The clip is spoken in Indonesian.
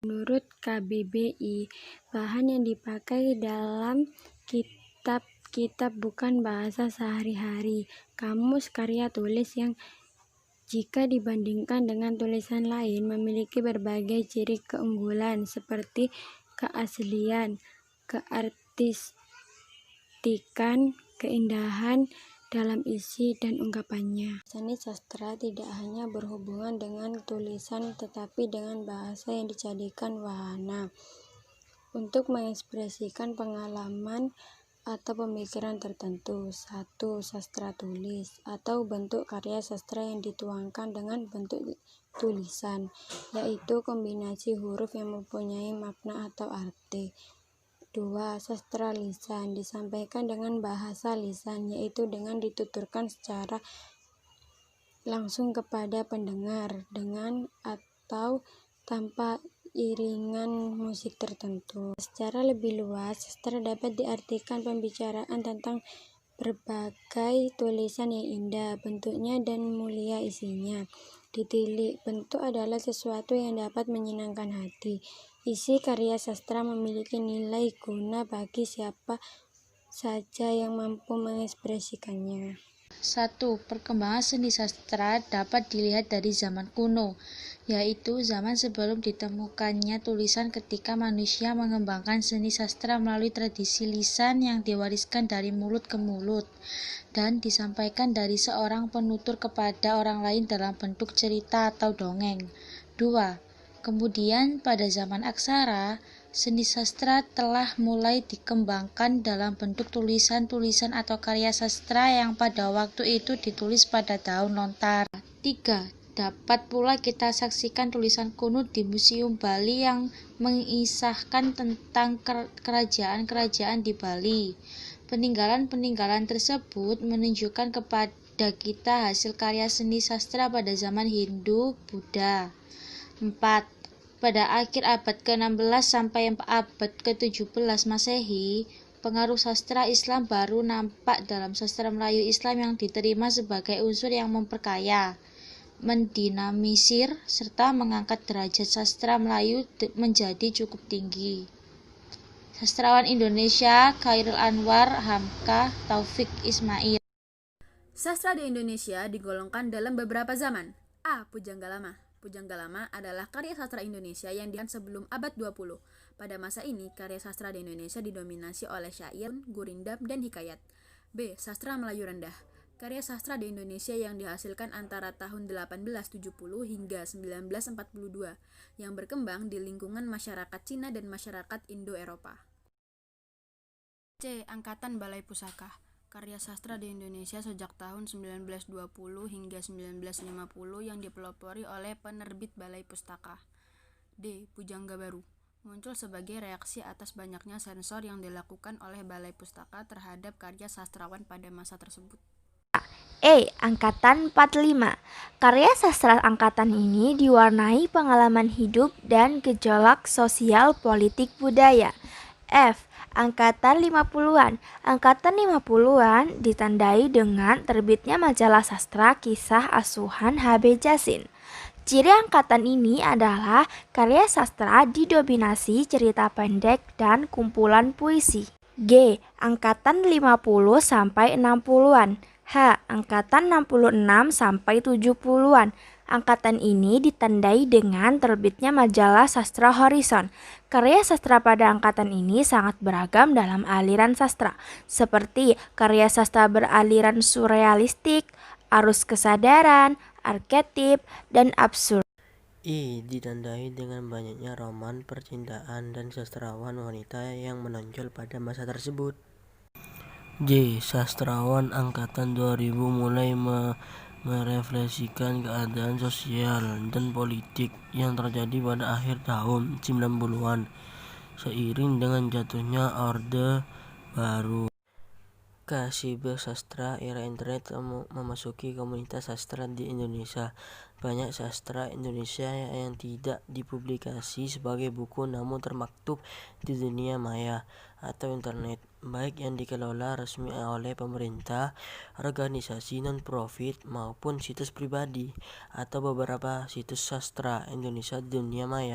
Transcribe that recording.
Menurut KBBI, bahan yang dipakai dalam kitab bukan bahasa sehari-hari. Kamus karya tulis yang jika dibandingkan dengan tulisan lain memiliki berbagai ciri keunggulan seperti keaslian, keartistikan, keindahan dalam isi dan ungkapannya. Seni sastra tidak hanya berhubungan dengan tulisan tetapi dengan bahasa yang dijadikan wahana untuk mengekspresikan pengalaman atau pemikiran tertentu. 1. Sastra tulis atau bentuk karya sastra yang dituangkan dengan bentuk tulisan, yaitu kombinasi huruf yang mempunyai makna atau arti. 2. Sastra lisan disampaikan dengan bahasa lisan, yaitu dengan dituturkan secara langsung kepada pendengar dengan atau tanpa iringan musik tertentu. Secara lebih luas, sastra dapat diartikan pembicaraan tentang berbagai tulisan yang indah bentuknya dan mulia isinya. Ditilik, bentuk adalah sesuatu yang dapat menyenangkan hati. Isi karya sastra memiliki nilai guna bagi siapa saja yang mampu mengekspresikannya. 1. Perkembangan seni sastra dapat dilihat dari zaman kuno, yaitu zaman sebelum ditemukannya tulisan ketika manusia mengembangkan seni sastra melalui tradisi lisan yang diwariskan dari mulut ke mulut dan disampaikan dari seorang penutur kepada orang lain dalam bentuk cerita atau dongeng. 2. Kemudian pada zaman aksara, seni sastra telah mulai dikembangkan dalam bentuk tulisan-tulisan atau karya sastra yang pada waktu itu ditulis pada daun lontar. 3. Dapat pula kita saksikan tulisan kuno di Museum Bali yang mengisahkan tentang kerajaan-kerajaan di Bali. Peninggalan-peninggalan tersebut menunjukkan kepada kita hasil karya seni sastra pada zaman Hindu, Buddha. 4. Pada akhir abad ke-16 sampai abad ke-17 Masehi, pengaruh sastra Islam baru nampak dalam sastra Melayu Islam yang diterima sebagai unsur yang memperkaya, mendinamisir, serta mengangkat derajat sastra Melayu menjadi cukup tinggi. Sastrawan Indonesia Chairil Anwar Hamka Taufik Ismail. Sastra di Indonesia digolongkan dalam beberapa zaman. A. Pujangga Lama adalah karya sastra Indonesia yang dihasilkan sebelum abad 20. Pada masa ini, karya sastra di Indonesia didominasi oleh syair, gurindam, dan hikayat. B. Sastra Melayu Rendah. Karya sastra di Indonesia yang dihasilkan antara tahun 1870 hingga 1942, yang berkembang di lingkungan masyarakat Cina dan masyarakat Indo-Eropa. C. Angkatan Balai Pusaka. Karya sastra di Indonesia sejak tahun 1920 hingga 1950 yang dipelopori oleh penerbit Balai Pustaka. D. Pujangga Baru. Muncul sebagai reaksi atas banyaknya sensor yang dilakukan oleh Balai Pustaka terhadap karya sastrawan pada masa tersebut. E. Angkatan 45. Karya sastra angkatan ini diwarnai pengalaman hidup dan gejolak sosial politik budaya. F. Angkatan 50-an. Angkatan 50-an ditandai dengan terbitnya majalah sastra Kisah Asuhan H.B. Jasin. Ciri angkatan ini adalah karya sastra didominasi cerita pendek dan kumpulan puisi. G. Angkatan 50 sampai 60-an. H. Angkatan 66 sampai 70-an. Angkatan ini ditandai dengan terbitnya majalah Sastra Horizon. Karya sastra pada angkatan ini sangat beragam dalam aliran sastra, seperti karya sastra beraliran surrealistik, arus kesadaran, arketip, dan absurd. I. Ditandai dengan banyaknya roman percintaan dan sastrawan wanita yang menonjol pada masa tersebut. J. Sastrawan angkatan 2000 mulai merefleksikan keadaan sosial dan politik yang terjadi pada akhir tahun 90-an seiring dengan jatuhnya Orde Baru. K. Sastra era internet memasuki komunitas sastra di Indonesia. Banyak sastra Indonesia yang tidak dipublikasi sebagai buku namun termaktub di dunia maya atau internet, baik yang dikelola resmi oleh pemerintah, organisasi non-profit maupun situs pribadi atau beberapa situs sastra Indonesia di dunia maya.